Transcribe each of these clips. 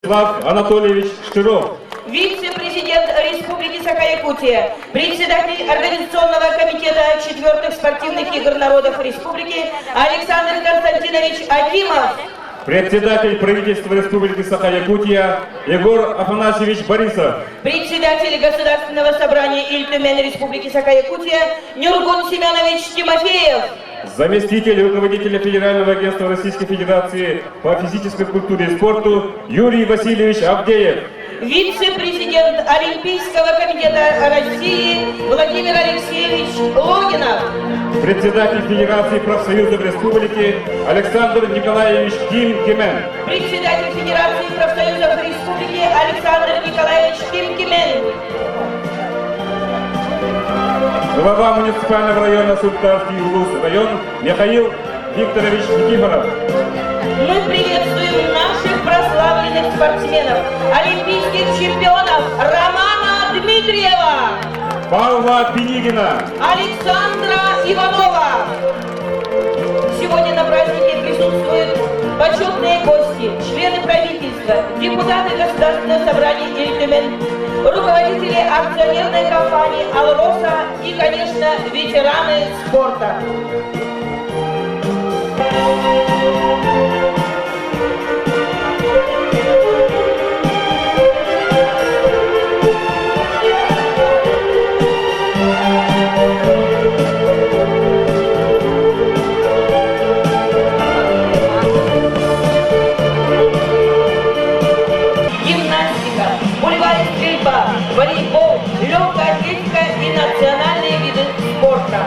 Вячеслав Анатольевич Штыров. Вице-президент Республики Саха-Якутия, председатель Организационного комитета 4-х спортивных игр народов Республики Александр Константинович Акимов. Председатель правительства Республики Саха-Якутия Егор Афанасьевич Борисов. Председатель Государственного собрания Иль-Тюмень Республики Саха-Якутия Нюргун Семенович Тимофеев. Заместитель руководителя Федерального агентства Российской Федерации по физической культуре и спорту Юрий Васильевич Авдеев. Вице-президент Олимпийского комитета России Владимир Алексеевич Логинов. Председатель Федерации профсоюзов Республики Александр Николаевич Ким Кимен. Председатель Федерации профсоюзов Республики Александр Николаевич Ким Кимен. Глава муниципального района Султанский Улус район Михаил Викторович Никифоров. Мы приветствуем наших прославленных спортсменов, олимпийских чемпионов Романа Дмитриева, Павла Пенигина, Александра Иванова. Сегодня на празднике присутствуют почетные гости, члены правительства, депутаты Государственного собрания Иль-Тюмень, руководители акционерной компании «Алроса» и, конечно, ветераны спорта. Волейбол, легкая атлетика и национальные виды спорта.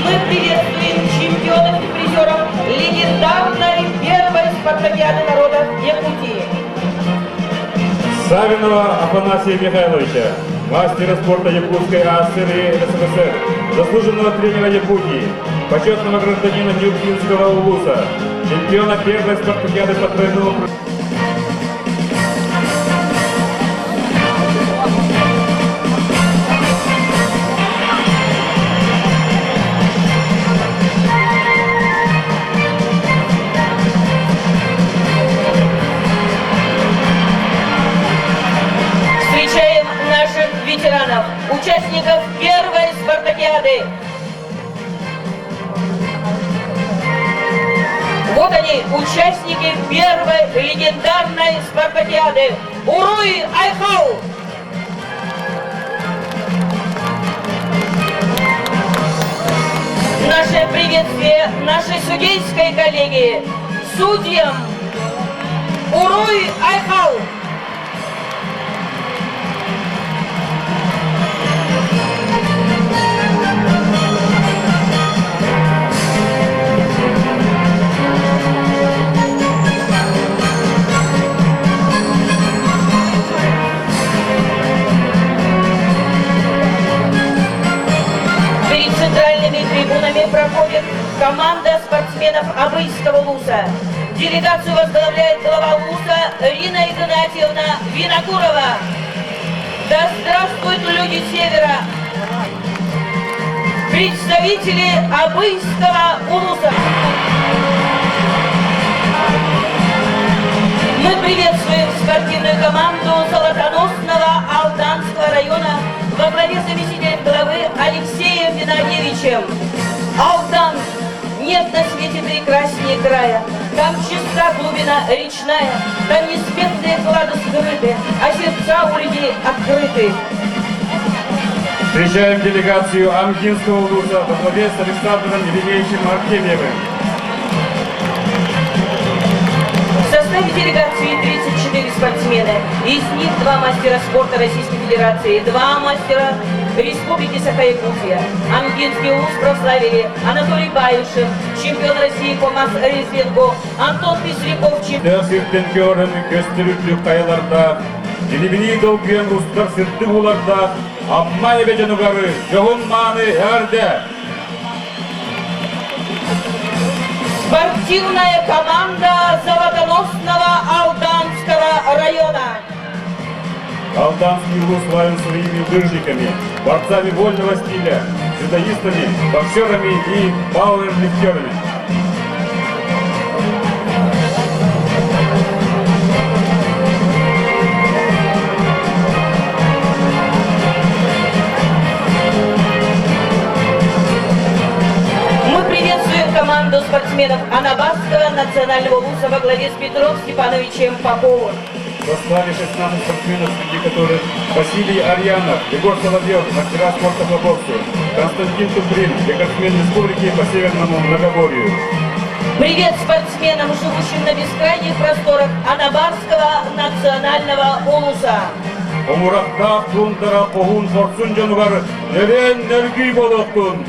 Мы приветствуем чемпионов и призеров легендарной первой спартакиады народов Якутии. Савинова Афанасия Михайловича, мастера спорта Якутской АСР и СССР, заслуженного тренера Якутии, почетного гражданина Нюргинского улуса, чемпиона первой спартакиады по тройному. Ветеранов, участников первой спартакиады. Вот они, участники первой легендарной спартакиады. Уруй Айхау! Наше приветствие нашей судейской коллегии, судьям Уруй Айхау! Проходит команда спортсменов Абыйского улуса. Делегацию возглавляет глава улуса Рина Игнатьевна Винокурова. Да здравствуют люди Севера! Представители Абыйского улуса. Мы приветствуем спортивную команду Золотоносного Алданского района во главе заместителя главы Алексеем Геннадьевичем. Алдан, нет на свете прекраснее края. Там чиста глубина речная, там несметные клады скрыты, а сердца у людей открыты. Встречаем делегацию Амгинского улуса во главе с Александром Еремеевичем Артемьевым. В составе делегации 34 спортсмена. Из них 2 мастера спорта Российской Федерации, 2 мастера Республики Саха-Якутия. Амгинский улус прославили Анатолий Баюшев, чемпион России по масс-реслингу, Антон Песляков, чемпион. Көстүрүклүк каяларда, Дилибини долгуен устар сырты буларда, Аммай беден угары, жогун маны әрде. Спортивная команда Золотоносного Алданского района. Алданский улус славен своими лыжниками, борцами вольного стиля, дзюдоистами, боксерами и пауэрлифтерами. спортсменов Анабасского национального вуза во главе с Петром Степановичем Поповым. В составе 16 спортсменов, среди которых Василий Арьянов, Егор Соловьев, мастера спорта по боксу, Константин Туприн, рекордсмен республики по северному многоборью. Привет спортсменам, живущим на бескрайних просторах Анабасского национального улуса. Омуракта Тундара Погун Форсунджанугар Нерен Нерги Болоктун.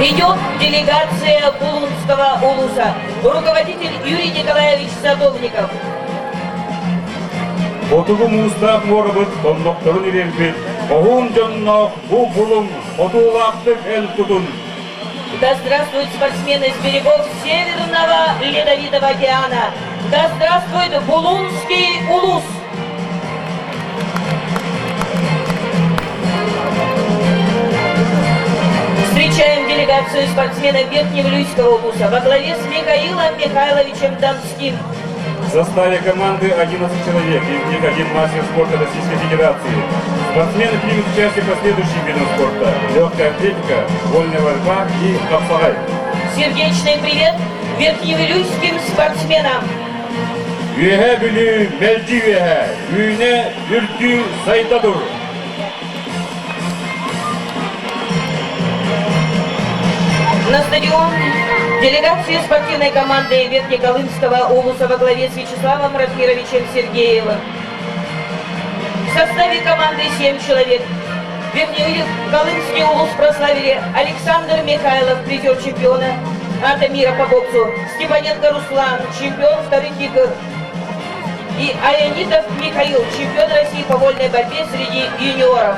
Идет делегация Булунского улуса. Руководитель Юрий Николаевич Садовников. Отугу Мустак Морбут, Тондокторун Иренбит, Погун Джаннах, Бубулум, Отулактык Элтудун. Да здравствуют спортсмены с берегов Северного Ледовитого океана. Да здравствует Булунский улус. Встречаем делегацию спортсменов Верхневилюйского улуса во главе с Михаилом Михайловичем Донским. В составе команды 11 человек, из них один мастер спорта Российской Федерации. Спортсмены примут участие по следующим видам спорта: легкая атлетика, вольная борьба и капсагай. Сердечный привет верхневилюйским спортсменам. Üyehe bülü melci üyehe, üyüne ürkü sayıdadır. На стадион делегации спортивной команды Верхнеколымского улуса во главе с Вячеславом Рафировичем Сергеевым. В составе команды 7 человек. Верхнеколымский улус прославили Александр Михайлов, призер чемпиона мира по боксу, Степаненко Руслан, чемпион вторых игр, и Аянитов Михаил, чемпион России по вольной борьбе среди юниоров.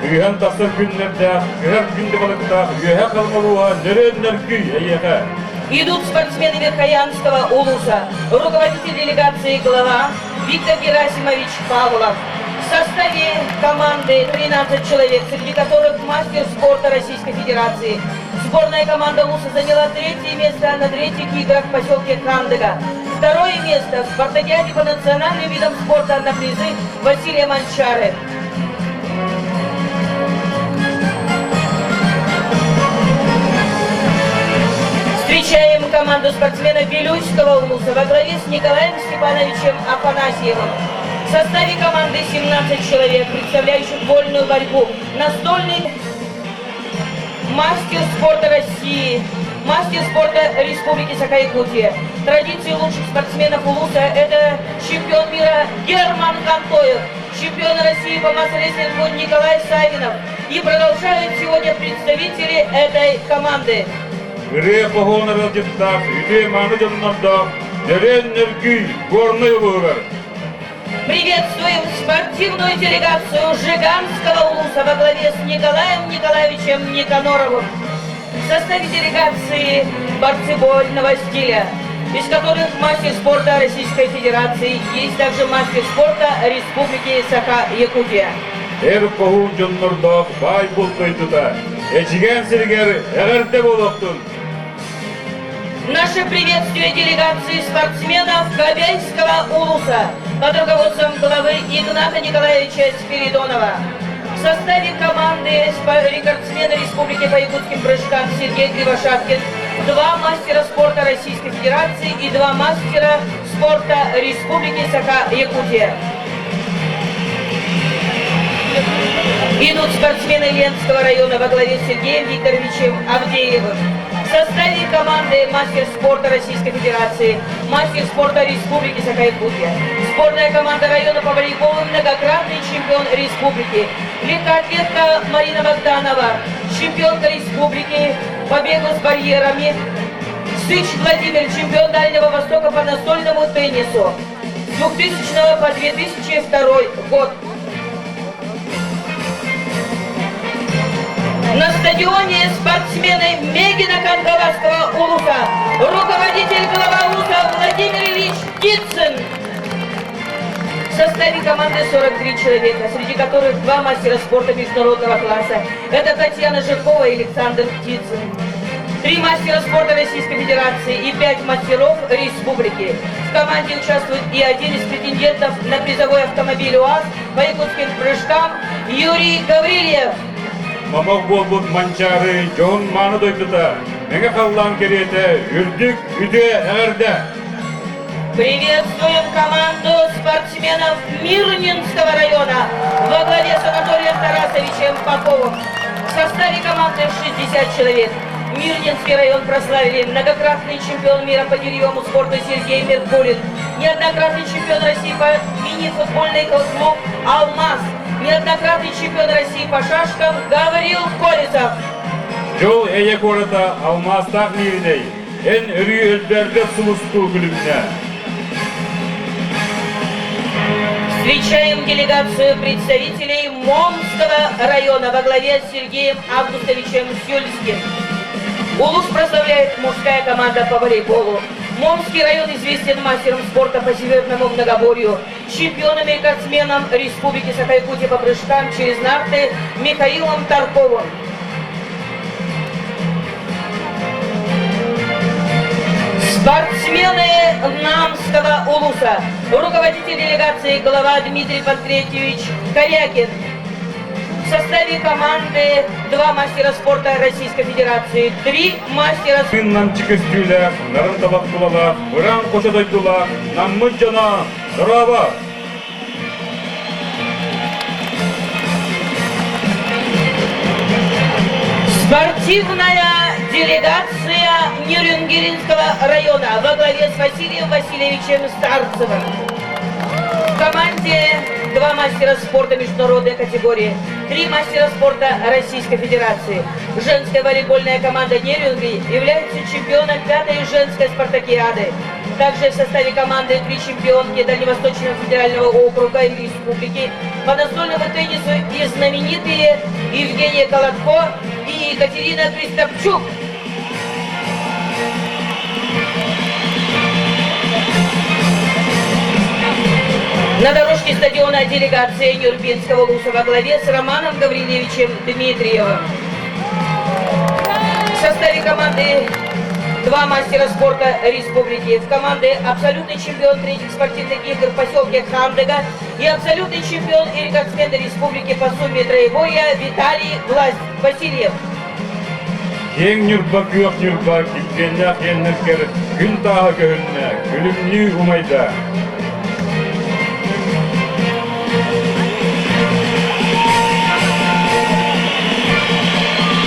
Üyehen tasır günlerde, üyeher günde balıkta, üyehe kalmalığa, nerenler güy, eyyehe. Идут спортсмены Верхоянского улуса, руководитель делегации глава Виктор Герасимович Павлов. В составе команды 13 человек, среди которых мастер спорта Российской Федерации. Сборная команда улуса заняла 3-е место на 3-х играх в поселке Кандыга. 2-е место в спартакиаде по национальным видам спорта на призы Василия Манчары. Встречаем команду спортсменов Вилюйского улуса во главе с Николаем Степановичем Афанасьевым. В составе команды 17 человек, представляющих вольную борьбу. Настольный мастер спорта России, мастер спорта Республики Саха-Якутия. Традиции лучших спортсменов улуса – это чемпион мира Герман Кантоев, чемпион России по масс-рестлингу Николай Савинов. И продолжают сегодня представители этой команды. Üye pohonlar alcıttak, üye manı canlandak, nerenler güy, горный выбор. Приветствуем спортивную делегацию Жиганского улуса во главе с Николаем Николаевичем Никаноровым. В составе делегации борцы вольного стиля, из которых мастер спорта Российской Федерации, есть также мастер спорта Республики Саха-Якутия. Her pohun canlandak, bay bultuytuda, eçigen sirger, eğerte boloktun. Наше приветствие делегации спортсменов Габяйского улуса под руководством главы Игната Николаевича Спиридонова. В составе команды рекордсмены Республики по якутским прыжкам Сергей Кривошапкин, 2 мастера спорта Российской Федерации и 2 мастера спорта Республики Саха-Якутия. Идут спортсмены Ленского района во главе с Сергеем Викторовичем Авдеевым. В составе команды мастер спорта Российской Федерации, мастер спорта Республики Саха-Якутия. Сборная команда района по волейболу, многократный чемпион республики. Легкоатлетка Марина Богданова, чемпионка республики по бегу с барьерами. Сыч Владимир, чемпион Дальнего Востока по настольному теннису. С 2000 по 2002 год. На стадионе спортсмены Мегина Кангаласского улуса, руководитель глава улуса Владимир Ильич Птицын. В составе команды 43 человека, среди которых 2 мастера спорта международного класса. Это Татьяна Жиркова и Александр Птицын. 3 мастера спорта Российской Федерации и 5 мастеров республики. В команде участвует и один из претендентов на призовой автомобиль УАЗ по якутским прыжкам Юрий Гаврилев. мамақ болбут манчары, жоғын маны дойтыта, мәңе қаллан кереті, үрдік, үде, әрді. Приветствуем команду спортсменов Мирнинского района во главе с Анатолием Тарасовичем Поповым. В составе команды 60 человек. Мирнинский район прославили многократный чемпион мира по деревьевому спорту Сергей Меркулин, неоднократный чемпион России по мини-футбольный клуб «Алмаз», неоднократный чемпион России по шашкам Гаврил Колесов. Жол әйе қорыта алмастақ мейірдей, ән үрі өлдерді сұлысту күліміне. Встречаем делегацию представителей Момского района во главе с Сергеем Августовичем Сюльским. Улус прославляет мужская команда по волейболу. Момский район известен мастером спорта по северному многоборью, чемпионом и рекордсменом Республики Саха-Якутия по прыжкам через нарты Михаилом Тарковым. Спортсмены Намского улуса. Руководитель делегации глава Дмитрий Панкретьевич Корякин. В составе команды 2 мастера спорта Российской Федерации, 3 мастера спорта. Нам чекістілер, нарын табақтылар, ұран қошадайтылар, наммыз жана, дұрава. Спортивная делегация Нюрнбергского района во главе с Василием Васильевичем Старцевым. В команде 2 мастера спорта международной категории, 3 мастера спорта Российской Федерации. Женская волейбольная команда Нюрнберг является чемпионом 5-й женской спартакиады. Также в составе команды 3 чемпионки Дальневосточного федерального округа и республики по настольному теннису и знаменитые Евгения Колотко и Екатерина Кристопчук. На дорожке стадиона делегация Нюрнбергского улуса во главе с Романом Гаврилевичем Дмитриевым. В составе команды 2 мастера спорта республики. В команде абсолютный чемпион 3-х спортивных игр в поселке Хандыга и абсолютный чемпион и рекордсмен республики по сумме троебоя Виталий Васильев. Ең нүрбак yok нүрбак, кипкеннақ еннеркер, күн тағы көхінне, күлімні умайда.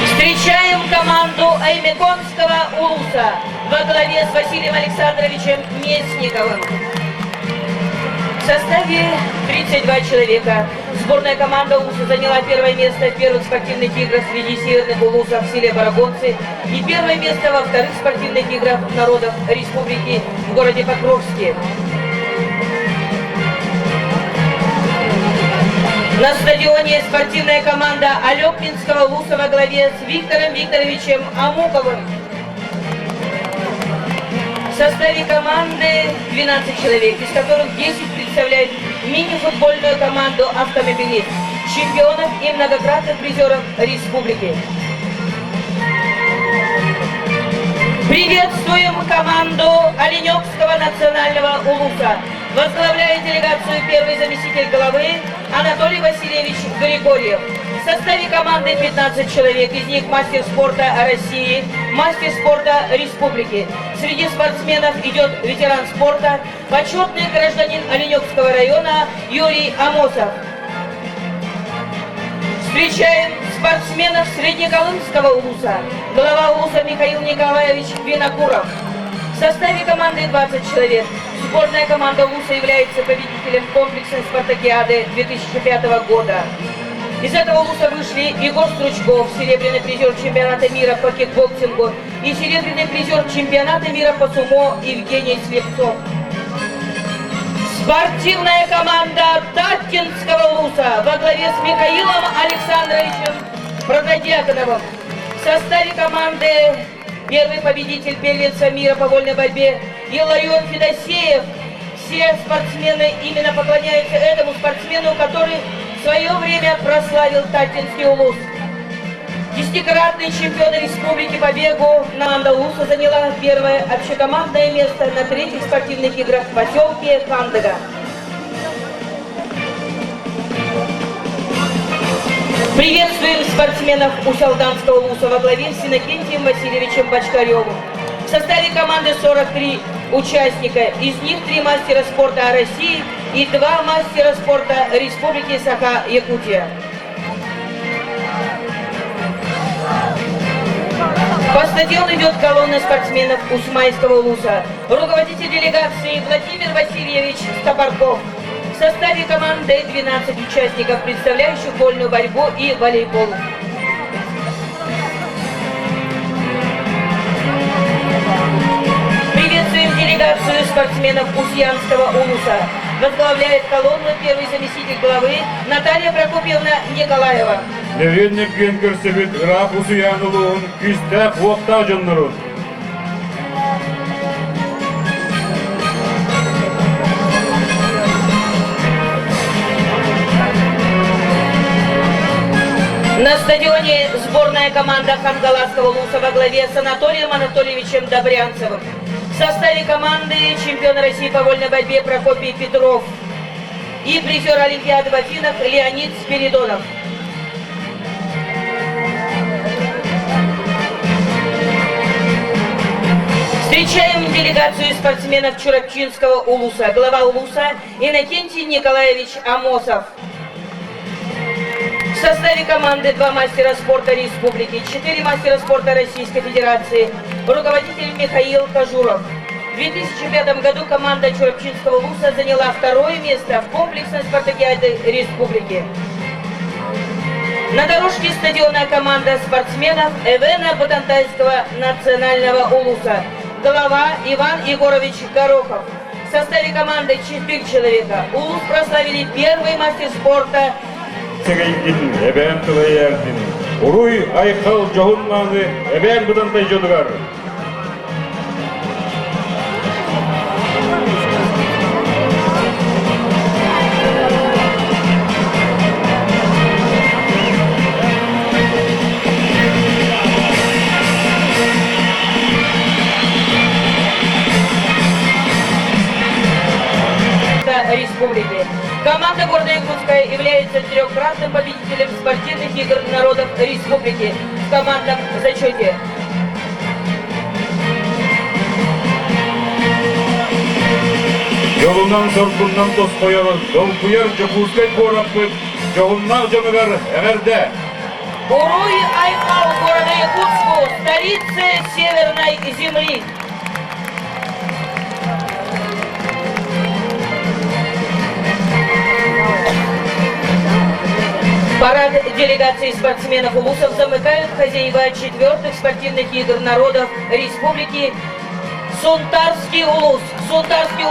Встречаем команду Аймеконского улуса во главе с Василием Александровичем Местниковым. В составе 32 человека. Сборная команда улуса заняла 1-е место в первых спортивных играх среди северных улусов в селе Барагонцы и 1-е место во 2-х спортивных играх народов республики в городе Покровске. На стадионе спортивная команда Алепинского улуса во главе с Виктором Викторовичем Амуковым. В составе команды 12 человек, из которых 10 представляют мини-футбольную команду «Автомобилист», чемпионов и многократных призеров республики. Приветствуем команду Оленевского национального улуса. Возглавляет делегацию первый заместитель главы Анатолий Васильевич Григорьев. В составе команды 15 человек, из них мастер спорта России, мастер спорта республики. Среди спортсменов идет ветеран спорта, почетный гражданин Оленевского района Юрий Амосов. Встречаем спортсменов Среднеколымского улуса, глава улуса Михаил Николаевич Винокуров. В составе команды 20 человек. Сборная команда улуса является победителем комплексной спартакиады 2005 года. Из этого улуса вышли Егор Стручков, серебряный призер чемпионата мира по кикбоксингу и серебряный призер чемпионата мира по сумо Евгений Слепцов. Спортивная команда Таткинского улуса во главе с Михаилом Александровичем Прододиаконовым. В составе команды первый победитель первенства мира по вольной борьбе Иларион Федосеев. Все спортсмены именно поклоняются этому спортсмену, который в свое время прославил Таткинский улус. 10-кратный чемпион республики по бегу команда улуса заняла 1-е общекомандное место на 3-х спортивных играх в поселке Хандыга. Приветствуем спортсменов Усть-Алданского улуса во главе с Иннокентием Васильевичем Бочкаревым. В составе команды 43 участника, из них 3 мастера спорта России и 2 мастера спорта Республики Саха-Якутия. По стадиону идет колонна спортсменов Усмайского улуса. Руководитель делегации Владимир Васильевич Стопорков. В составе команды 12 участников, представляющих вольную борьбу и волейбол. Приветствуем делегацию спортсменов Ульяновского улуса. Возглавляет колонну первый заместитель главы Наталья Прокопьевна Николаева. Невинник Генкерсевит Граф Усуяновун Кюстек Воктаженнерун. На стадионе сборная команда Хангаласского улуса во главе с Анатолием Анатольевичем Добрянцевым. В составе команды чемпион России по вольной борьбе Прокопий Петров и призер Олимпиады в Афинах Леонид Спиридонов. Встречаем делегацию спортсменов Чурапчинского улуса. Глава улуса Иннокентий Николаевич Амосов. В составе команды 2 мастера спорта Республики, 4 мастера спорта Российской Федерации, руководитель Михаил Кожуров. В 2005 году команда Чурапчинского улуса заняла 2-е место в комплексной спартакиаде Республики. На дорожке стадиона команда спортсменов Эвена Бутантайского национального улуса. Глава Иван Егорович Горохов. В составе команды 4 человека. Улус прославили первый мастер спорта Сегейдин, Эбен Тылайердин. Уруй Айхал Джохунманы, Эбен Будантай Жодгар. Республики. Команда города Якутска является 3-кратным победителем спортивных игр народов республики в командном зачете. Yolundan sorgundan dost koyarız, yol kuyar Jakutskay Борапыт, Жолуннан жамыгар Эверде. Уруй Айхал города Якутску, столице Северной земли. Парад делегации спортсменов улусов замыкают хозяева 4-х спортивных игр народов республики Сунтарский улус. Сунтарский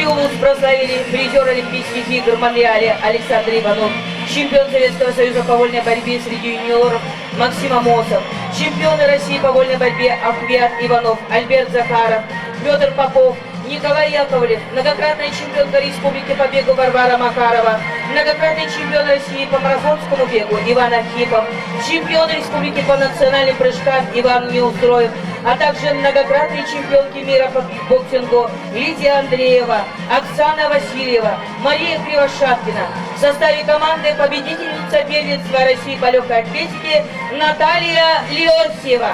улус прославили призер Олимпийских игр в Монреале Александр Иванов, чемпион Советского Союза по вольной борьбе среди юниоров Максим Амосов, чемпионы России по вольной борьбе Ахвят Иванов, Альберт Захаров, Петр Попов, Николай Яковлев, многократная чемпионка республики по бегу Варвара Макарова, многократный чемпион России по марафонскому бегу Иван Архипов, чемпион республики по национальным прыжкам Иван Неустроев, а также многократные чемпионки мира по боксингу Лидия Андреева, Оксана Васильева, Мария Кривошапкина. В составе команды победительница первенства России по легкой атлетике Наталья Леорсиева.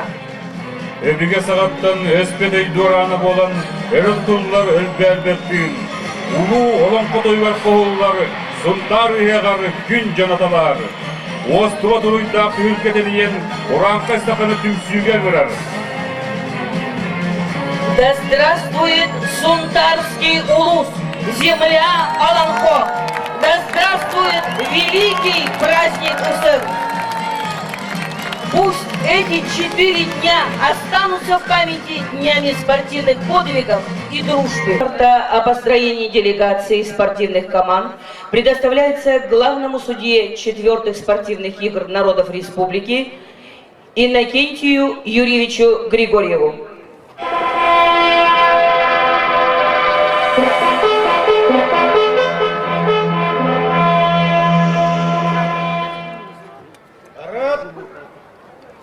Эбиге сағаттан эспедей дораны болан әріқтұллар әлбәрбеттін. Улу олон қотойвар қоғыллары, сұнтар үйеғары күн жанаталары. Остыва тұруйдақ үлкетеліен ұранқай сақаны түмсүйге вырар. Да здравствует Сунтарский улус, земля Аланхо! Да здравствует великий праздник Усыр! Пусть эти 4 дня останутся в памяти днями спортивных подвигов и дружбы. О построении делегации спортивных команд предоставляется главному судье 4-х спортивных игр народов республики Иннокентию Юрьевичу Григорьеву.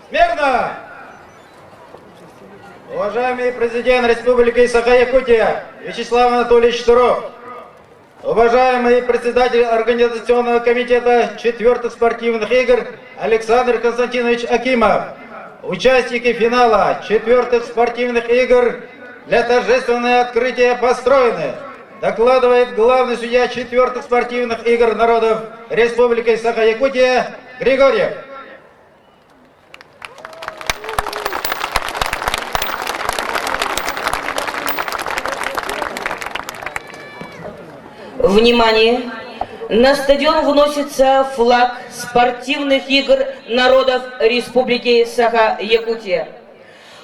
Смирно! Уважаемый президент Республики Саха-Якутия Вячеслав Анатольевич Туров, уважаемый председатель организационного комитета 4-х спортивных игр Александр Константинович Акимов, участники финала 4-х спортивных игр для торжественного открытия построены. Докладывает главный судья 4-х спортивных игр народов Республики Саха-Якутия Григорьев. Внимание! На стадион вносится флаг спортивных игр народов Республики Саха-Якутия.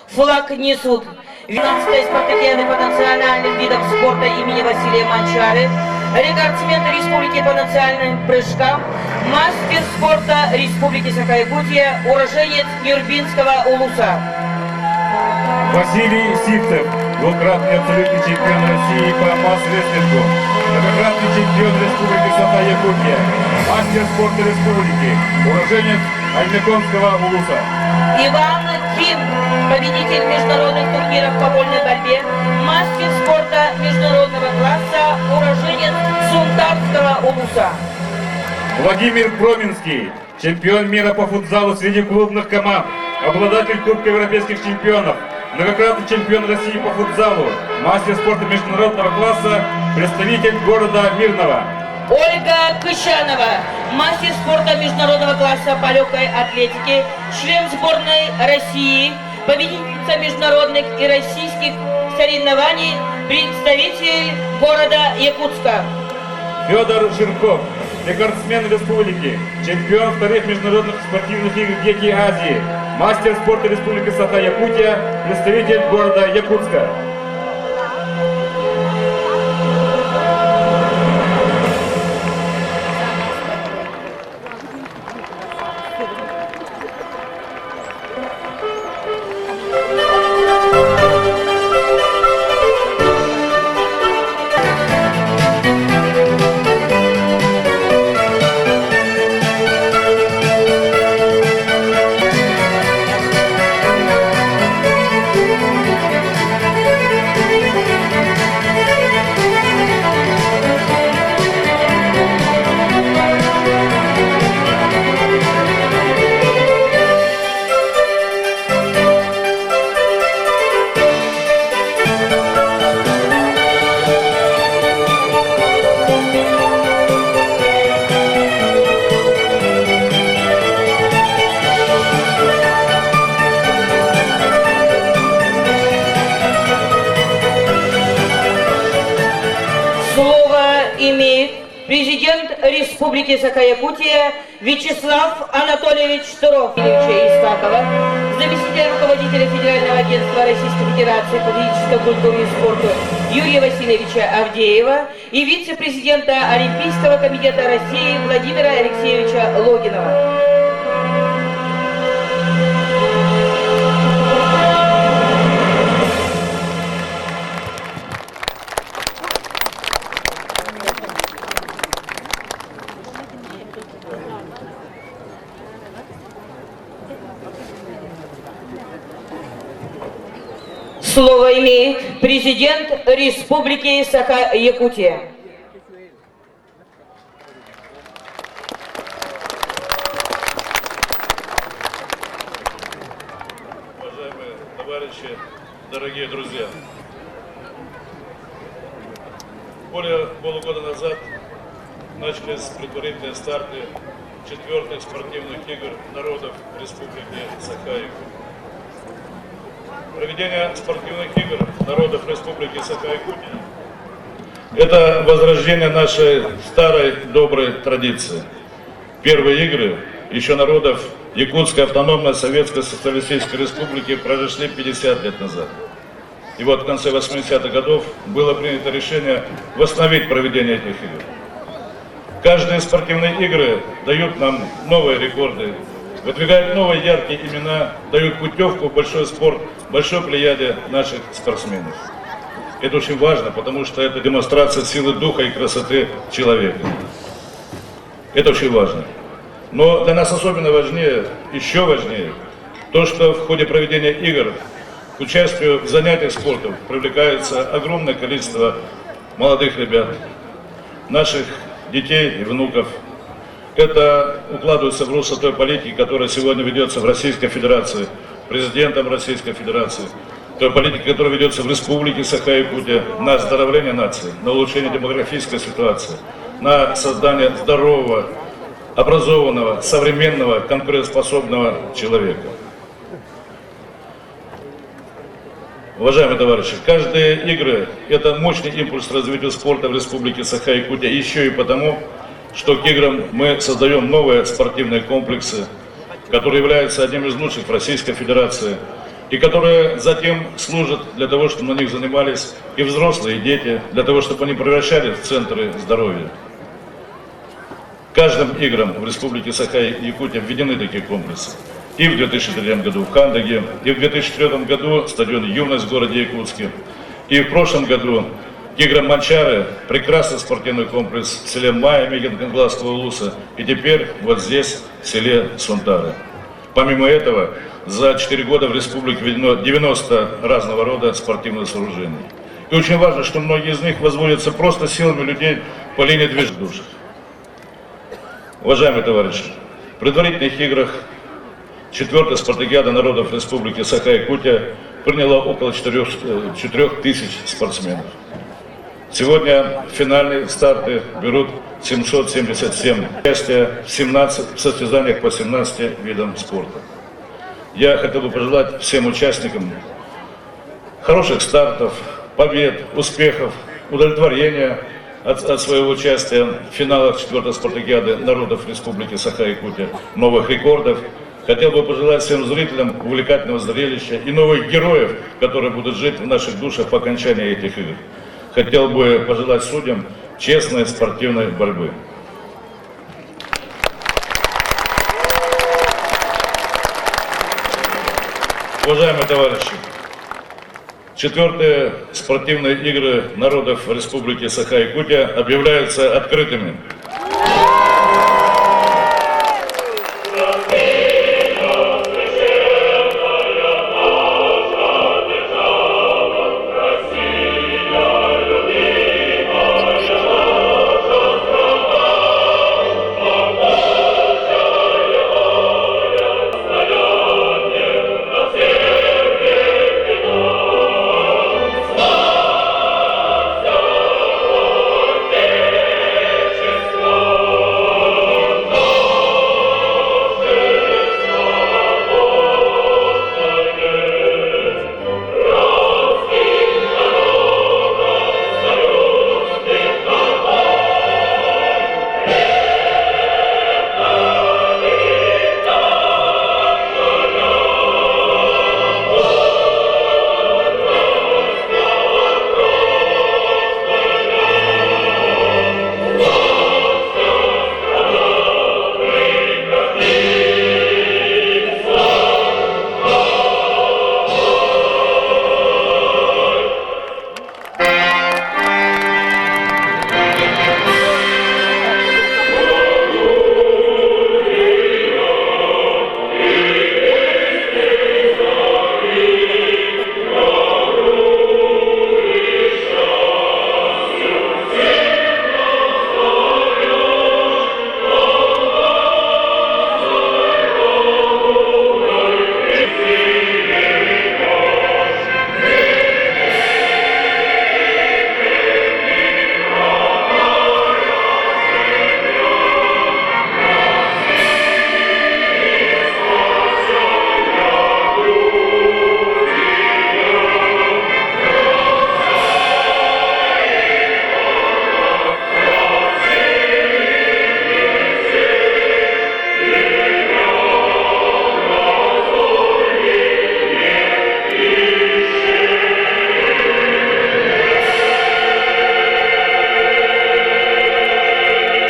Флаг несут 12-й спартакиады по национальным видам спорта имени Василия Манчары, рекордсмен республики по национальным прыжкам, мастер спорта Республики Саха-Якутия, уроженец Нюрбинского улуса. Василий Сивцев, двукратный абсолютный чемпион России по масс-рестлингу, многократный чемпион Республики Саха-Якутия, мастер спорта республики, уроженец Альмеконского улуса. Иван Ким, победитель международных турниров по вольной борьбе, мастер спорта международного класса, уроженец Сунтарского улуса. Владимир Проминский, чемпион мира по футзалу среди клубных команд, обладатель Кубка европейских чемпионов, многократный чемпион России по футзалу, мастер спорта международного класса, представитель города Мирного. Ольга Кыщанова, мастер спорта международного класса по легкой атлетике, член сборной России, победительница международных и российских соревнований, представитель города Якутска. Федор Жирков, рекордсмен республики, чемпион вторых международных спортивных игр «Дети Азии», мастер спорта Республики Саха-Якутия, представитель города Якутска. Имеет президент Республики Саха-Якутия Вячеслав Анатольевич Турофилевича Исакова, заместитель руководителя Федерального агентства Российской Федерации по физической культуре и спорту Юрия Васильевича Авдеева и вице-президента Олимпийского комитета России Владимира Алексеевича Логинова. Слово имеет президент Республики Саха-Якутия. Уважаемые товарищи, дорогие друзья! Более полугода назад начались предварительные старты 4-х спортивных игр народов Республики Саха-Якутия. Проведение спортивных игр народов Республики Саха-Якутия – это возрождение нашей старой доброй традиции. Первые игры еще народов Якутской автономной Советской Социалистической Республики произошли 50 лет назад. И вот в конце 80-х годов было принято решение восстановить проведение этих игр. Каждые спортивные игры дают нам новые рекорды, выдвигают новые яркие имена, дают путевку в большой спорт, большой плеяде наших спортсменов. Это очень важно, потому что это демонстрация силы духа и красоты человека. Это очень важно. Но для нас особенно важнее, еще важнее, то, что в ходе проведения игр к участию в занятиях спортом привлекается огромное количество молодых ребят, наших детей и внуков. Это укладывается в русло той политики, которая сегодня ведется в Российской Федерации, президентом Российской Федерации, той политики, которая ведется в Республике Саха-Якутия на оздоровление нации, на улучшение демографической ситуации, на создание здорового, образованного, современного, конкурентоспособного человека. Уважаемые товарищи, каждые игры – это мощный импульс развитию спорта в Республике Саха-Якутия, еще и потому, что к играм мы создаем новые спортивные комплексы, которые являются одним из лучших в Российской Федерации, и которые затем служат для того, чтобы на них занимались и взрослые, и дети, для того, чтобы они превращались в центры здоровья. Каждым играм в Республике Саха-Якутия введены такие комплексы. И в 2003 году в Кандаге, и в 2004 году стадион «Юность» в городе Якутске, и в прошлом году к играм Манчары прекрасный спортивный комплекс в селе Майя Мегенкангласского улуса, и теперь вот здесь, в селе Сунтары. Помимо этого, за 4 года в республике введено 90 разного рода спортивных сооружений. И очень важно, что многие из них возводятся просто силами людей по линии движения душ. Уважаемые товарищи, в предварительных играх 4-я спартакиада народов Республики Саха-Якутия приняла около 4 тысяч спортсменов. Сегодня финальные старты берут 777 участия в состязаниях по 17 видам спорта. Я хотел бы пожелать всем участникам хороших стартов, побед, успехов, удовлетворения от своего участия в финалах 4-й спартакиады народов Республики Саха-Якутия, новых рекордов. Хотел бы пожелать всем зрителям увлекательного зрелища и новых героев, которые будут жить в наших душах по окончании этих игр. Хотел бы пожелать судьям честной спортивной борьбы. Уважаемые товарищи, 4-е спортивные игры народов Республики Саха-Якутия объявляются открытыми.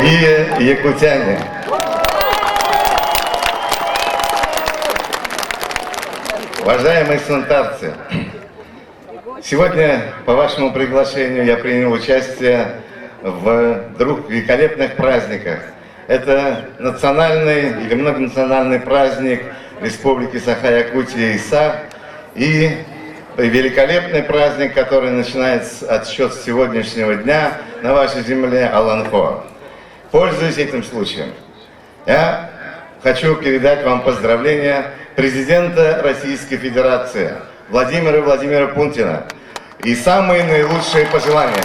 И якутяне. Уважаемые сунтарцы, сегодня по вашему приглашению я принял участие в двух великолепных праздниках. Это национальный или многонациональный праздник Республики Саха-Якутия ИСА и великолепный праздник, который начинает отсчет с сегодняшнего дня, на вашей земле Аланхо. Пользуясь этим случаем, я хочу передать вам поздравления президента Российской Федерации Владимира Путина и самые наилучшие пожелания.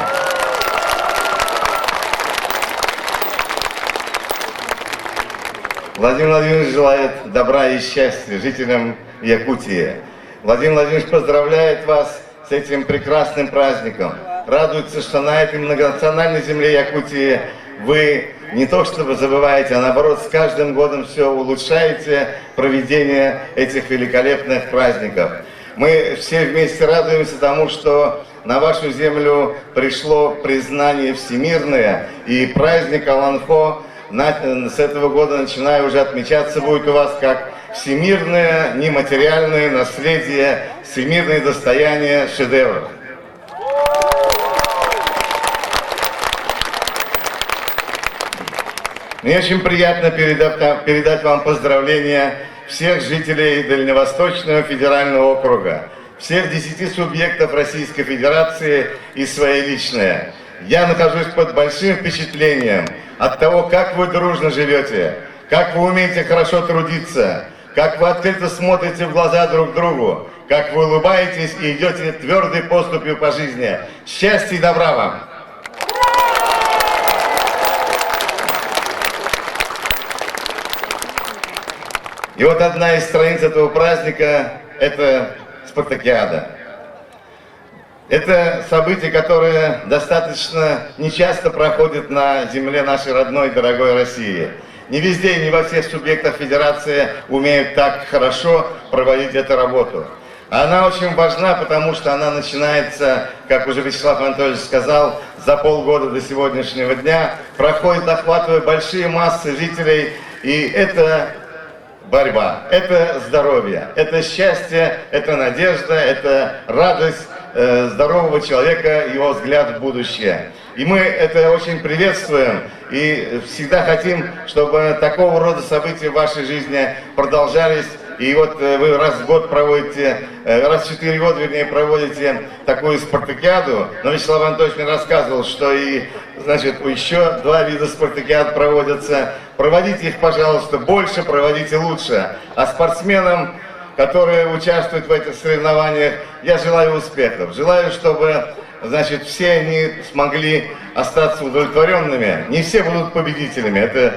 Владимир Владимирович желает добра и счастья жителям Якутии. Владимир Владимирович поздравляет вас с этим прекрасным праздником. Радуется, что на этой многонациональной земле Якутии вы не то чтобы забываете, а наоборот с каждым годом все улучшаете проведение этих великолепных праздников. Мы все вместе радуемся тому, что на вашу землю пришло признание всемирное, и праздник Аланхо с этого года, начиная, уже отмечаться будет у вас как всемирное нематериальное наследие, всемирное достояние шедевров. Мне очень приятно передать вам поздравления всех жителей Дальневосточного федерального округа, всех 10 субъектов Российской Федерации и свои личные. Я нахожусь под большим впечатлением от того, как вы дружно живете, как вы умеете хорошо трудиться, как вы открыто смотрите в глаза друг другу, как вы улыбаетесь и идете твердой поступью по жизни. Счастья и добра вам! И вот одна из страниц этого праздника – это спартакиада. Это событие, которое достаточно нечасто проходит на земле нашей родной дорогой России. Не везде и не во всех субъектах Федерации умеют так хорошо проводить эту работу. Она очень важна, потому что она начинается, как уже Вячеслав Анатольевич сказал, за полгода до сегодняшнего дня, проходит, охватывая большие массы жителей, и это борьба, это здоровье, это счастье, это надежда, это радость здорового человека, его взгляд в будущее. И мы это очень приветствуем и всегда хотим, чтобы такого рода события в вашей жизни продолжались. И вот вы раз в год проводите, раз в 4 года, вернее, проводите такую спартакиаду. Но Вячеслав Анатольевич мне рассказывал, что и, значит, еще 2 вида спартакиад проводятся. Проводите их, пожалуйста, больше, проводите лучше. А спортсменам, которые участвуют в этих соревнованиях, я желаю успехов. Желаю, чтобы, значит, все они смогли остаться удовлетворенными. Не все будут победителями. Это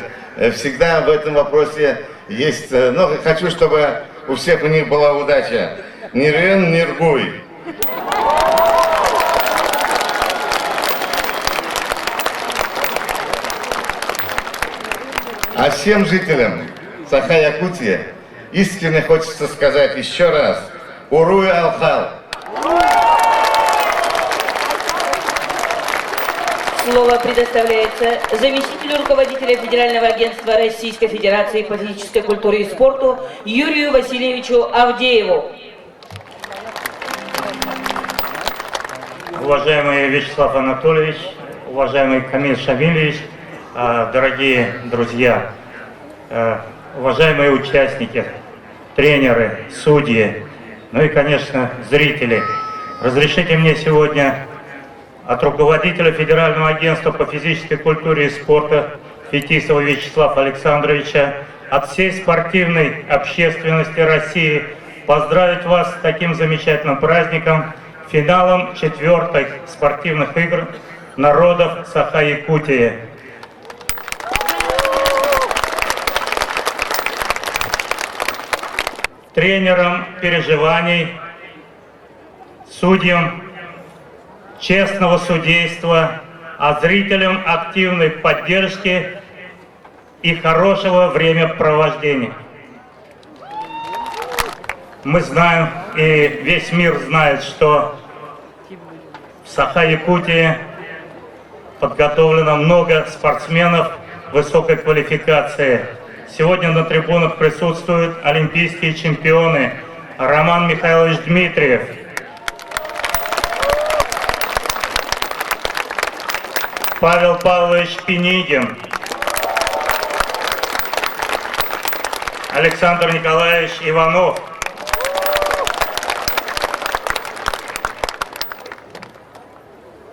всегда в этом вопросе есть. Но хочу, чтобы у всех у них была удача. Нирен, ниргуй. А всем жителям Саха-Якутии искренне хочется сказать еще раз: Уруй Алхал! Слово предоставляется заместителю руководителя Федерального агентства Российской Федерации по физической культуре и спорту Юрию Васильевичу Авдееву. Уважаемый Вячеслав Анатольевич, уважаемый Камиль Шамильевич, дорогие друзья, уважаемые участники, тренеры, судьи, ну и, конечно, зрители. Разрешите мне сегодня от руководителя Федерального агентства по физической культуре и спорту Фетисова Вячеслава Александровича, от всей спортивной общественности России поздравить вас с таким замечательным праздником, финалом 4-х спортивных игр народов Саха-Якутии. Тренерам переживаний, судьям честного судейства, а зрителям активной поддержки и хорошего времяпровождения. Мы знаем, и весь мир знает, что в Саха-Якутии подготовлено много спортсменов высокой квалификации. Сегодня на трибунах присутствуют олимпийские чемпионы Роман Михайлович Дмитриев, Павел Павлович Пенигин, Александр Николаевич Иванов,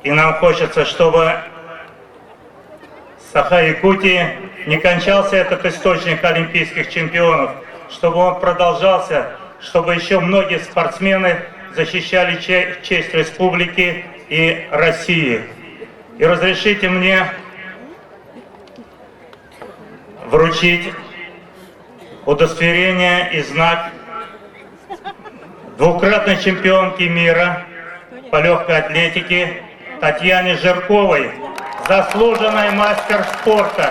и нам хочется, чтобы Саха-Якутии не кончался этот источник олимпийских чемпионов, чтобы он продолжался, чтобы еще многие спортсмены защищали честь республики и России. И разрешите мне вручить удостоверение и знак двукратной чемпионки мира по легкой атлетике Татьяне Жирковой, заслуженный мастер спорта.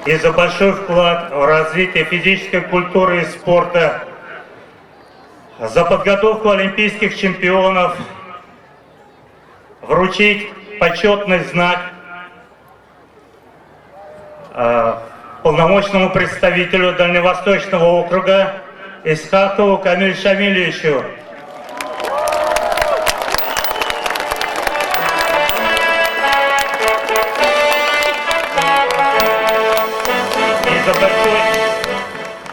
И за большой вклад в развитие физической культуры и спорта, за подготовку олимпийских чемпионов, вручить почетный знак полномочному представителю Дальневосточного округа Исхакову Камилю Шамильевичу.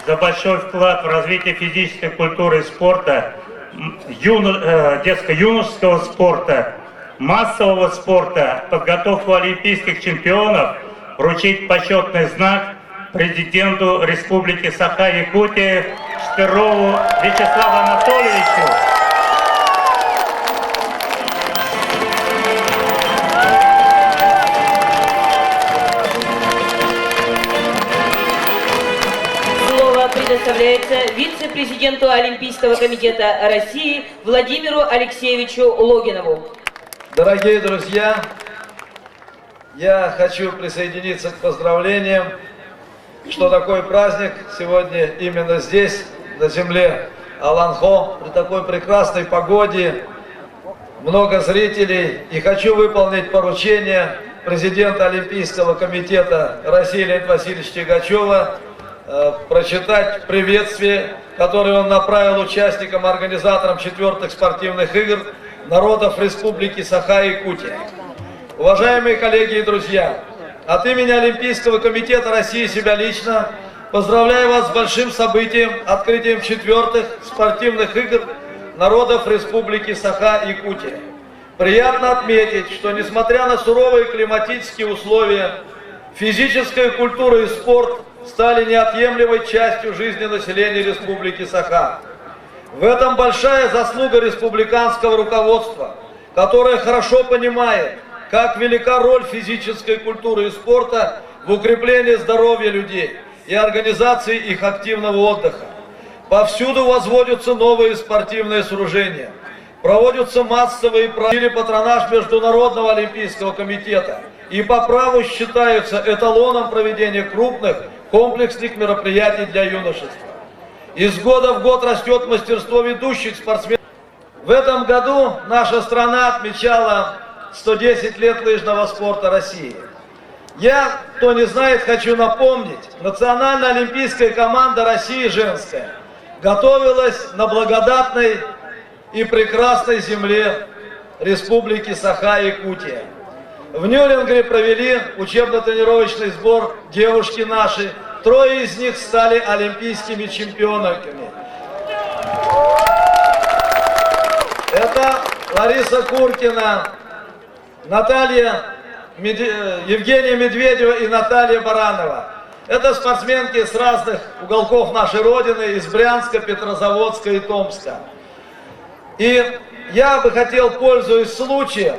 За большой вклад в развитие физической культуры и спорта, детско-юношеского спорта, массового спорта, подготовку олимпийских чемпионов, вручить почетный знак президенту Республики Саха-Якутия Штырову Вячеславу Анатольевичу. Предоставляется вице-президенту Олимпийского комитета России Владимиру Алексеевичу Логинову. Дорогие друзья, я хочу присоединиться к поздравлениям, что такой праздник сегодня именно здесь, на земле Аланхо, при такой прекрасной погоде, много зрителей. И хочу выполнить поручение президента Олимпийского комитета России Леонида Васильевича Тягачева, прочитать приветствие, которое он направил участникам, организаторам 4-х спортивных игр народов Республики Саха-Якутия. Уважаемые коллеги и друзья, от имени Олимпийского комитета России себя лично поздравляю вас с большим событием, открытием 4-х спортивных игр народов Республики Саха-Якутия. Приятно отметить, что несмотря на суровые климатические условия, физическая культура и спорт стали неотъемлемой частью жизни населения Республики Саха. В этом большая заслуга республиканского руководства, которое хорошо понимает, как велика роль физической культуры и спорта в укреплении здоровья людей и организации их активного отдыха. Повсюду возводятся новые спортивные сооружения, проводятся массовые праздники, патронаж Международного олимпийского комитета и по праву считаются эталоном проведения крупных комплексных мероприятий для юношества. Из года в год растет мастерство ведущих спортсменов. В этом году наша страна отмечала 110 лет лыжного спорта России. Я, кто не знает, хочу напомнить, национальная олимпийская команда России женская готовилась на благодатной и прекрасной земле Республики Саха-Якутия. В Нюрнберге провели учебно-тренировочный сбор девушки наши. 3 из них стали олимпийскими чемпионками. Это Лариса Куркина, Евгения Медведева и Наталья Баранова. Это спортсменки с разных уголков нашей Родины, из Брянска, Петрозаводска и Томска. И я бы хотел, пользуясь случаем,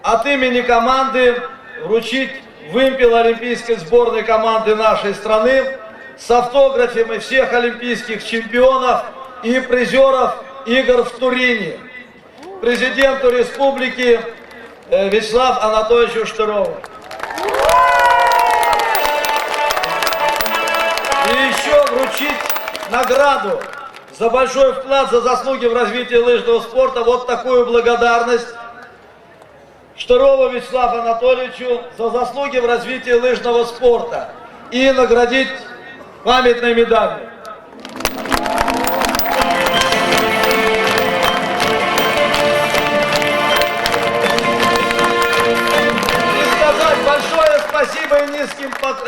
от имени команды вручить вымпел олимпийской сборной команды нашей страны с автографами всех олимпийских чемпионов и призеров игр в Турине президенту республики Вячеславу Анатольевичу Штырову. И еще вручить награду за большой вклад, за заслуги в развитии лыжного спорта, вот такую благодарность Штырову Вячеславу Анатольевичу за заслуги в развитии лыжного спорта и наградить памятной медалью. И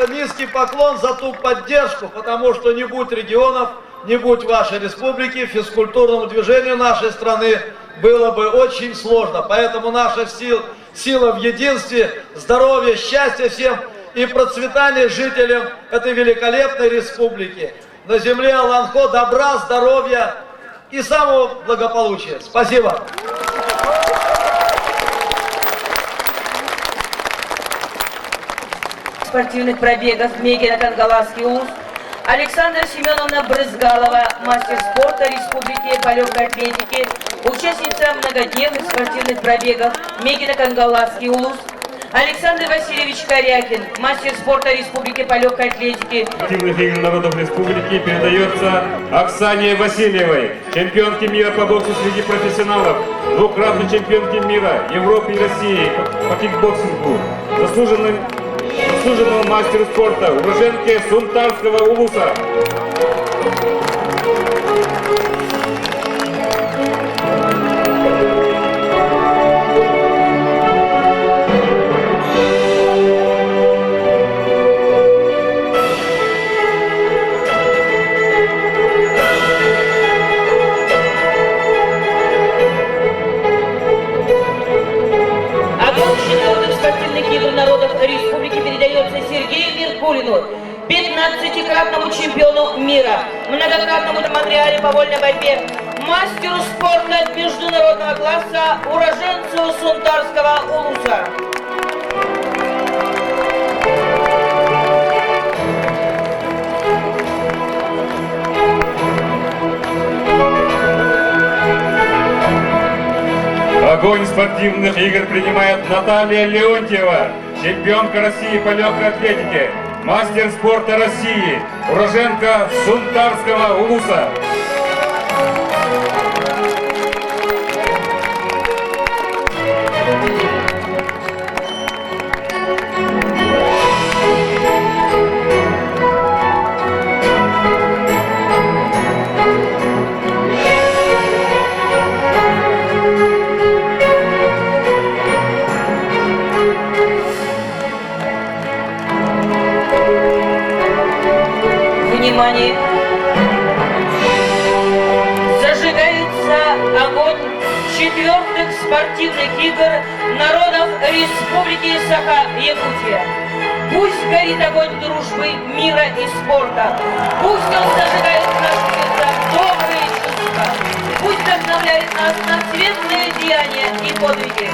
низкий поклон за ту поддержку, потому что не будь регионов, не будь вашей республики, физкультурному движению нашей страны было бы очень сложно. Поэтому наша сила в единстве, здоровья, счастья всем и процветания жителям этой великолепной республики. На земле Аланхо добра, здоровья и самого благополучия. Спасибо. Спортивных пробегов Мегина Кангаласский УЗ, Александра Семеновна Брызгалова, мастер спорта Республики по легкой атлетике, участница многодневных спортивных пробегов Мегина Кангаласский УЗ, Александр Васильевич Корякин, мастер спорта Республики по легкой атлетике. Спортивных игр народов республики передается Оксане Васильевой, чемпионке мира по боксу среди профессионалов, двукратной чемпионке мира Европы и России по кикбоксингу, заслуженному мастеру спорта, уроженке Сунтарского улуса. Спортивных игр народов республики передается Сергею Меркулину, 15-кратному чемпиону мира, многократному на Монреале по вольной борьбе, мастеру спорта международного класса, уроженцу Сунтарского улуса. Огонь спортивных игр принимает Наталья Леонтьева, чемпионка России по легкой атлетике, мастер спорта России, уроженка Сунтарского улуса. Внимание! Зажигается огонь 4-х спортивных игр народов Республики Саха-Якутия. Пусть горит огонь дружбы, мира и спорта. Пусть он зажигает в наших сердцах добрые чувства. Пусть вдохновляет нас на светлые деяния и подвиги.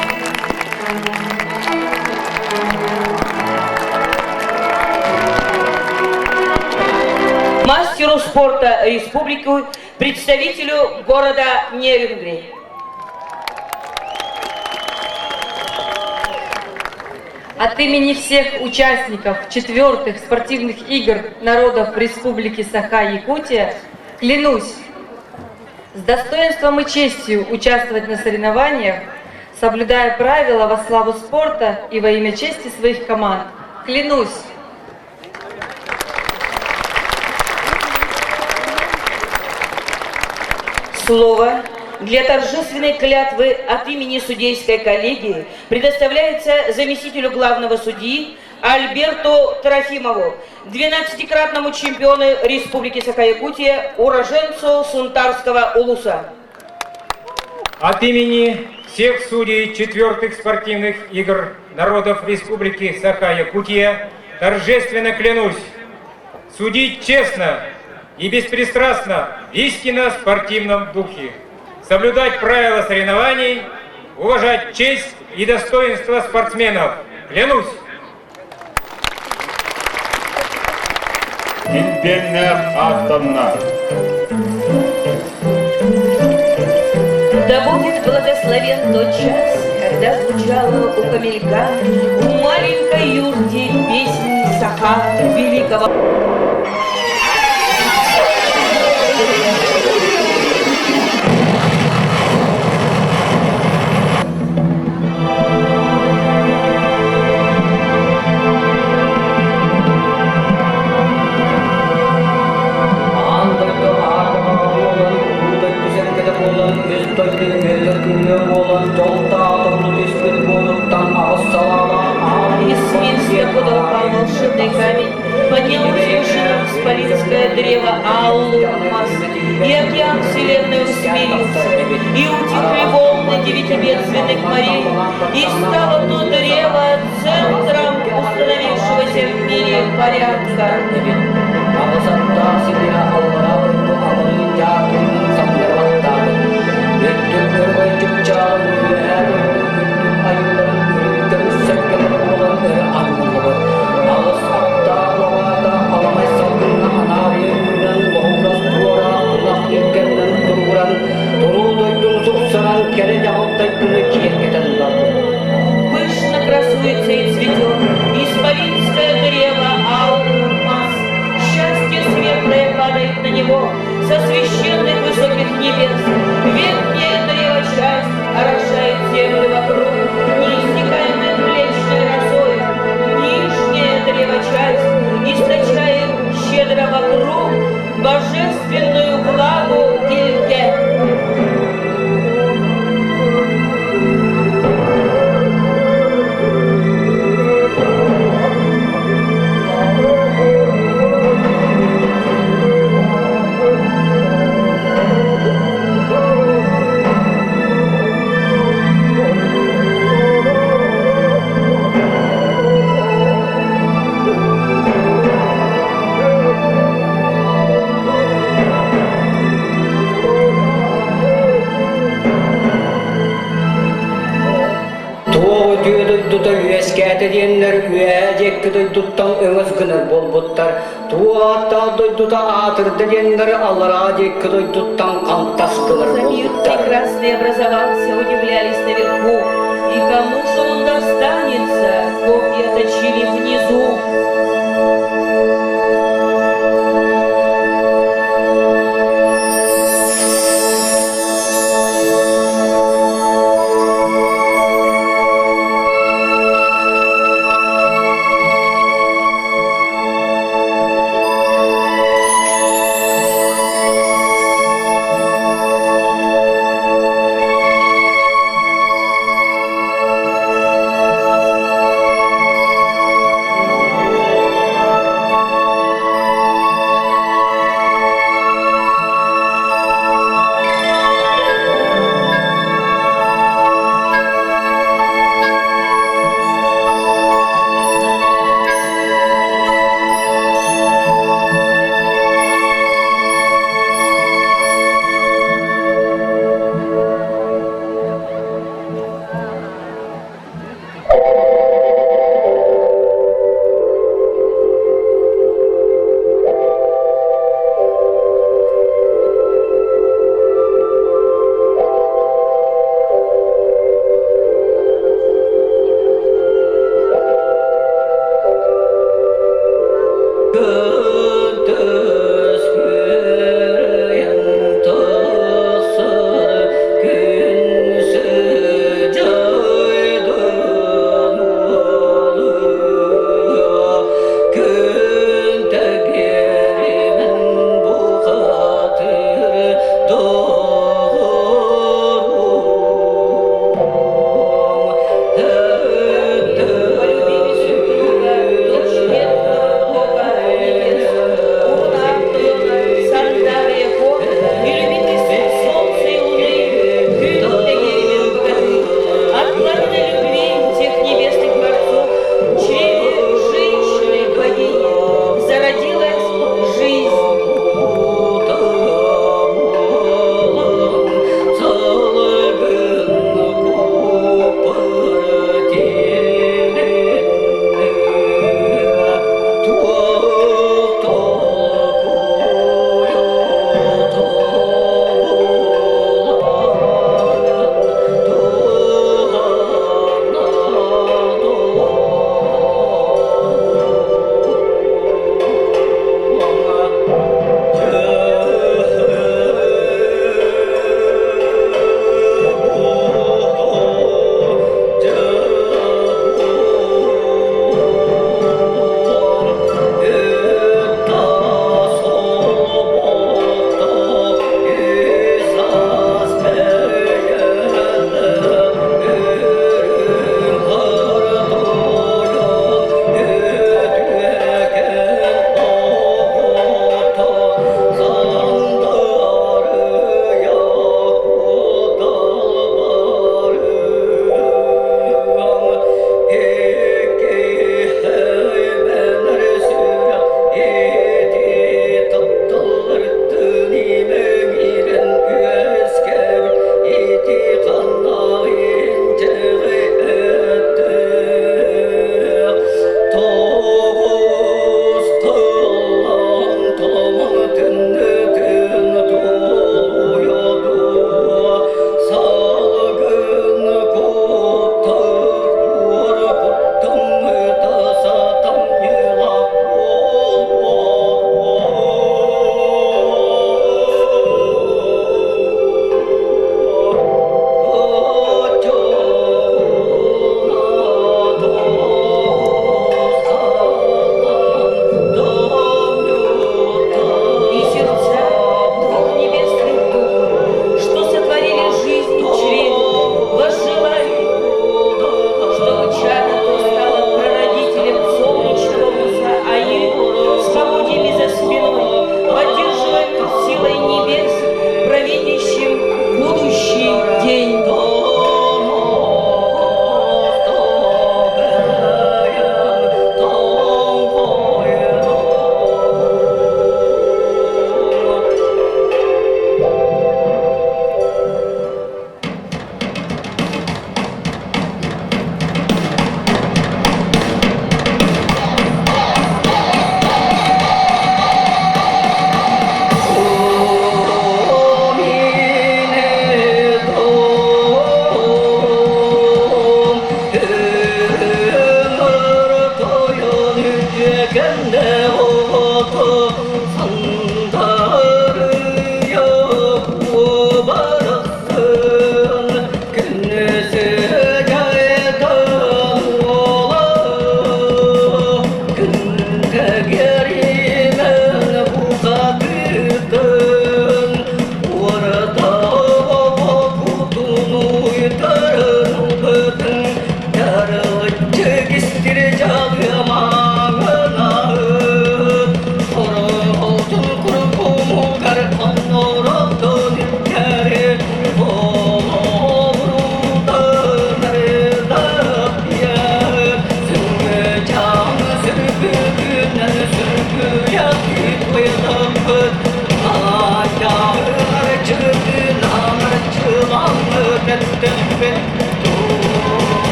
Мастеру спорта республики, представителю города Нерюнгри. От имени всех участников 4-х спортивных игр народов Республики Саха-Якутия клянусь с достоинством и честью участвовать на соревнованиях, соблюдая правила во славу спорта и во имя чести своих команд. Клянусь. Слово для торжественной клятвы от имени судейской коллегии предоставляется заместителю главного судьи Альберту Трофимову, 12-кратному чемпиону Республики Саха-Якутия, уроженцу Сунтарского улуса. От имени всех судей 4-х спортивных игр народов Республики Саха-Якутия торжественно клянусь судить честно и беспристрастно в истинно спортивном духе, соблюдать правила соревнований, уважать честь и достоинство спортсменов. Клянусь! Импельная Антонна. Да будет благословен тот час, когда звучала у камелька у маленькой юрти песнь Саха великого. И свинство подолпал волшебный священный камень, поднял возвышенное исполинское древо Аллумас, и океан вселенной усмирился, и утихли волны девятибедственных морей, и стало то древо центром установившегося в мире порядка. Пышно красуется и цветет исполинское древо Алмаз. Счастье светлое падает на него со священных высоких небес. Верхняя древо часть орошает землю вокруг неиссякаемой млечной росой. Нижняя древо часть источает щедро вокруг божественную влагу Ильге. За мир прекрасный образовался, удивлялись наверху. И кому же он достанется, копья точили внизу.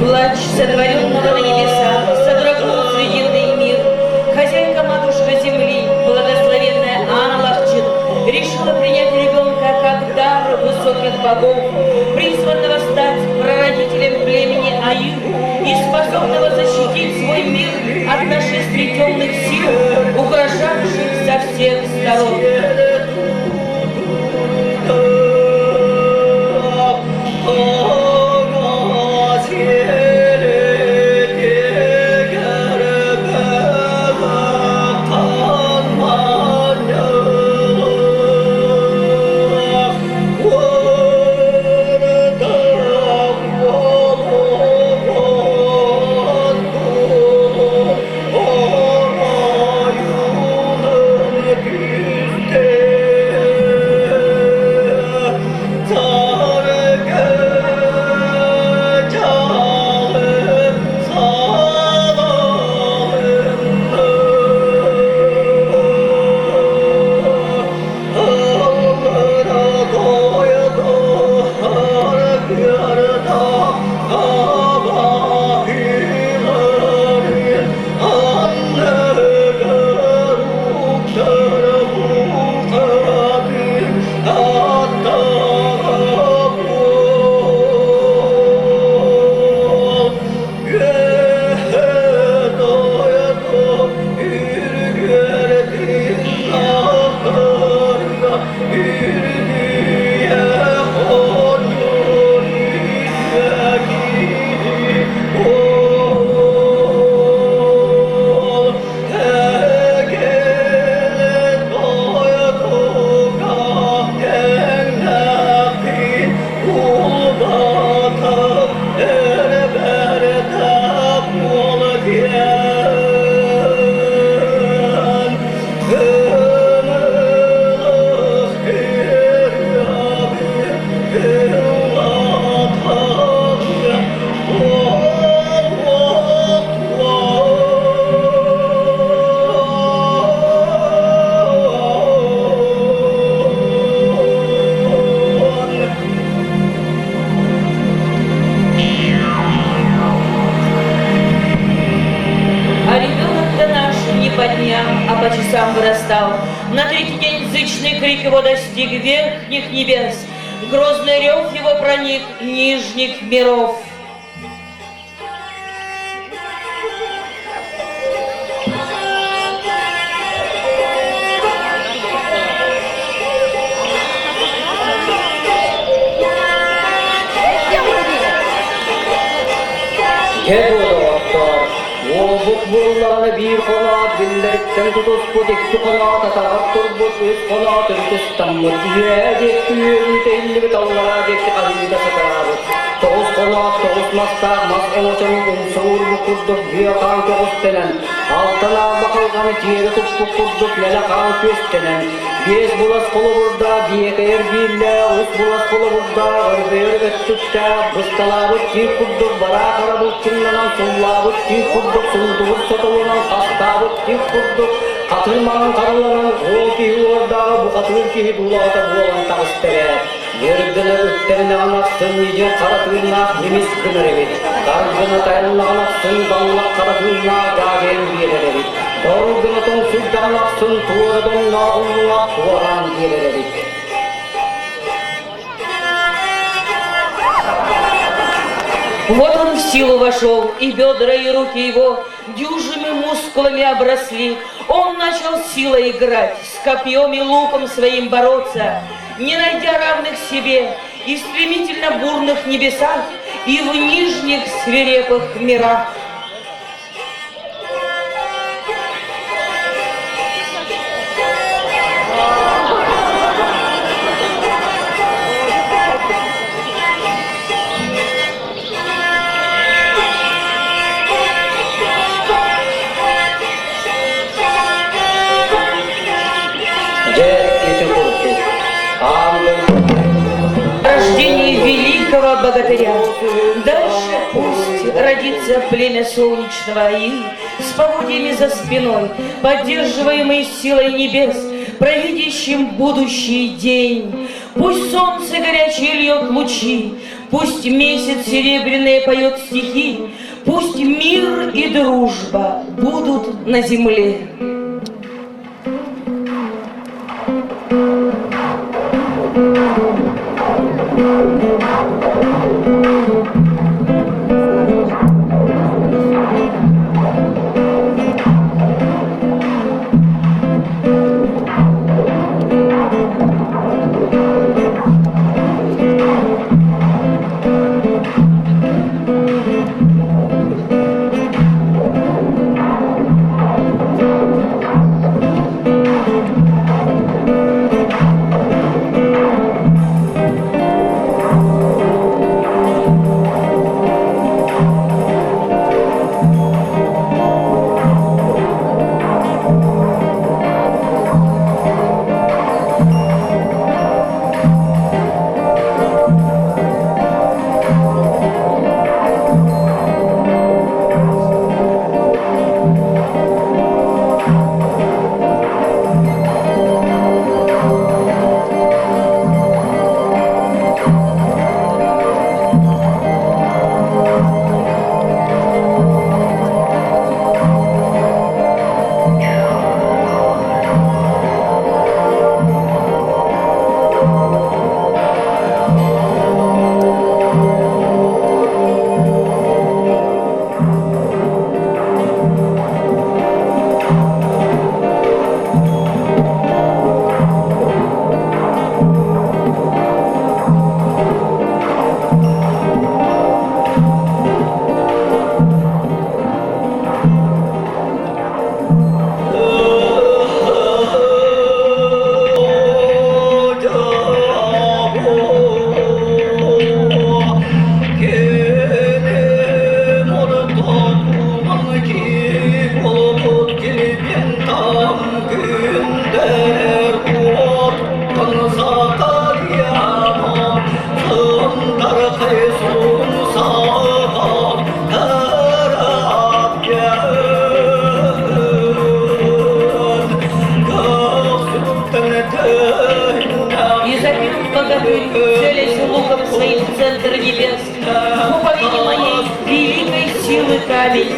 Плач сотворенного на небесах содрогнул срединный мир. Хозяйка матушка земли, благословенная Анна Лахчин, решила принять ребенка как дар высоких богов, призванного стать прародителем племени Аир и способного защитить свой мир от нашествий темных сил, угрожавших со всех сторон. Hey! настал. На третий день зычный крик его достиг верхних небес. Грозный рев его проник нижних миров. Oğluk bullarını bir konat bildirikten tutusput iki konat atarak turbut üç konat ürküstanmut yiyecek tüyün telli tallara gekti kalbide satarabut Toğuz konat toğuz mastak mas oğuçanın umsağır bu kurduk bir kan toğuz tenen altına bakılganı tiyeri tutpuk kurduk nele kan köstenen Bez bulas kolu burada diyeker bille üç bulas kolu burada örbeyir öttükte bıstalarut tiyip kurduk bara karabut çınlanan sullarut tiyip kurduk sulduğur sotolunan kastabut tiyip kurduk katılmanın karılanan o ki orada bu katıl ki bulata bulan tağıstere Yerdine ütterine anaksın iyice karatılına yemis kınırevit Kargına tayanına anaksın damlak karatılına gagen biyerevit Doğrugına tonsuzda anaksın tuğradonuna onuna tuğaran biyerevit Вот он в силу вошел, и бедра, и руки его дюжими мускулами обросли. Он начал силой играть, с копьем и луком своим бороться, не найдя равных себе и в стремительно бурных небесах, и в нижних свирепых мирах. Рождение великого богатыря. Дальше пусть родится племя солнечного Аи с поводьями за спиной, поддерживаемый силой небес, провидящим будущий день. Пусть солнце горячее льет лучи, пусть месяц серебряный поет стихи, пусть мир и дружба будут на земле. Целясь луком своим в центр небес, в уповине моей великой силы камень,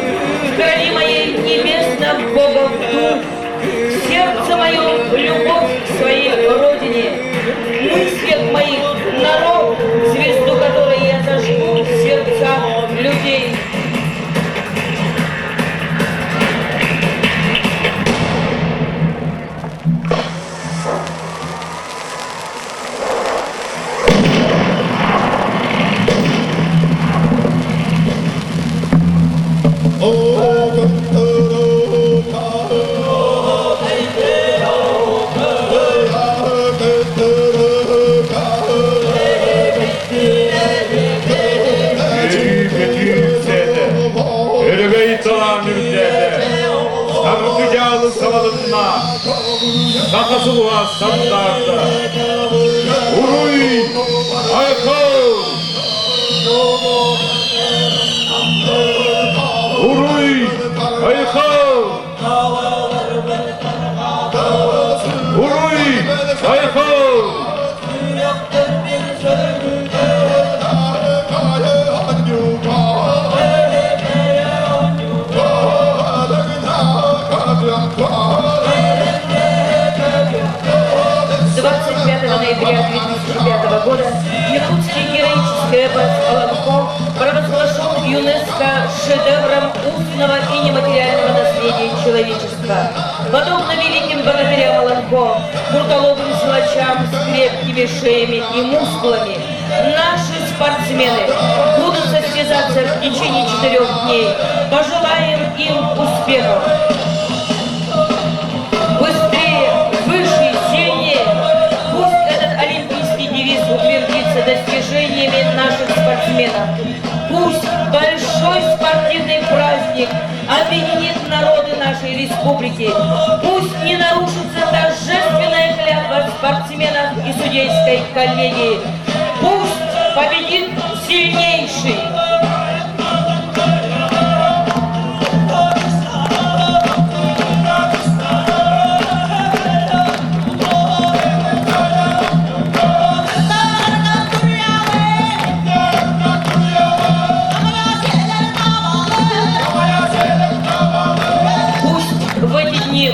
в крови моей небесных богов дух, Сердце мое — любовь к своей родине, мыслях моих — народ, звезду которой я зажгу в сердцах людей. Сахасула стандарта. Уруй! Айхау! Уруй! Айхау! Уруй! Айхау! Ноября 2005 года якутский героический эпос «Аланко» провозглашен ЮНЕСКО шедевром устного и нематериального наследия человечества. Подобно великим богатырям Аланко, крутолобым силачам с крепкими шеями и мускулами, наши спортсмены будут состязаться в течение 4 дней. Пожелаем им успехов! Утвердиться достижениями наших спортсменов. Пусть большой спортивный праздник объединит народы нашей республики. Пусть не нарушится торжественная клятва спортсменов и судейской коллегии. Пусть победит сильнейший.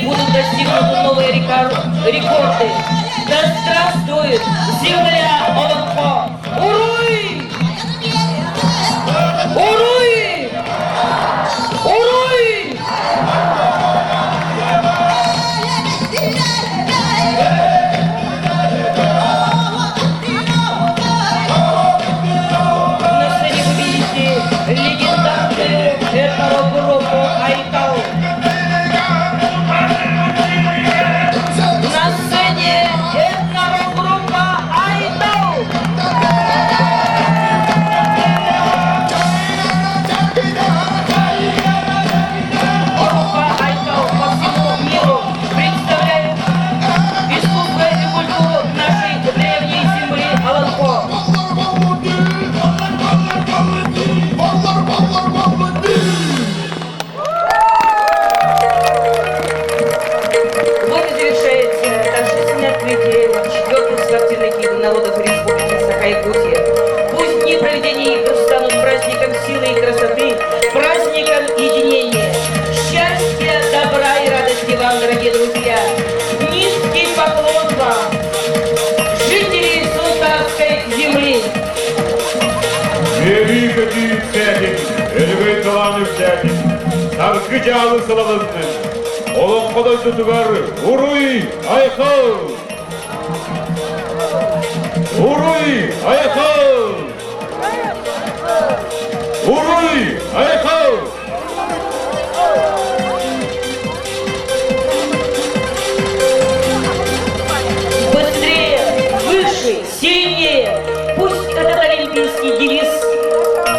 Будут достигнуты новые рекорды. Да здравствует земля Аланко! Уруй! Уруй! Уруй! На сцене вы видите легендарную этногруппу «Айтау». Народов Республики Саха-Якутия. Пусть дни проведения игр станут праздником силы и красоты, праздником единения, счастья, добра и радости вам, дорогие друзья. Низкий поклон вам, жители Султанской земли. Великий Цетин, Эльвей Таланов Цетин, Наркычалы Салаватны, Олом Ходай Тутугары, Уруй, Айхау! Уруй! Айхау! Уруй! Айхау! Быстрее, выше, сильнее! Пусть этот олимпийский девиз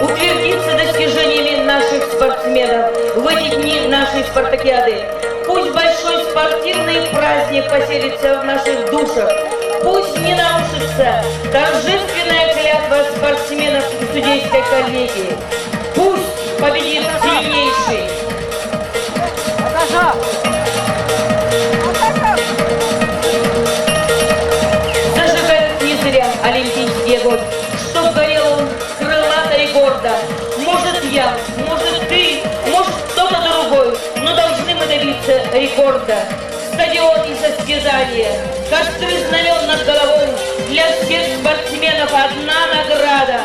утвердится достижениями наших спортсменов в эти дни нашей спартакиады. Пусть большой спортивный праздник поселится в наших душах. Пусть не нарушится торжественная клятва спортсменов и судейской коллегии. Пусть победит сильнейший. Зажигают не зря олимпийский огонь, чтоб горел он крылато и гордо. Может я, может ты, может кто-то другой, но должны мы добиться рекорда. состязание. Костры знамен над головой. Для всех спортсменов одна награда.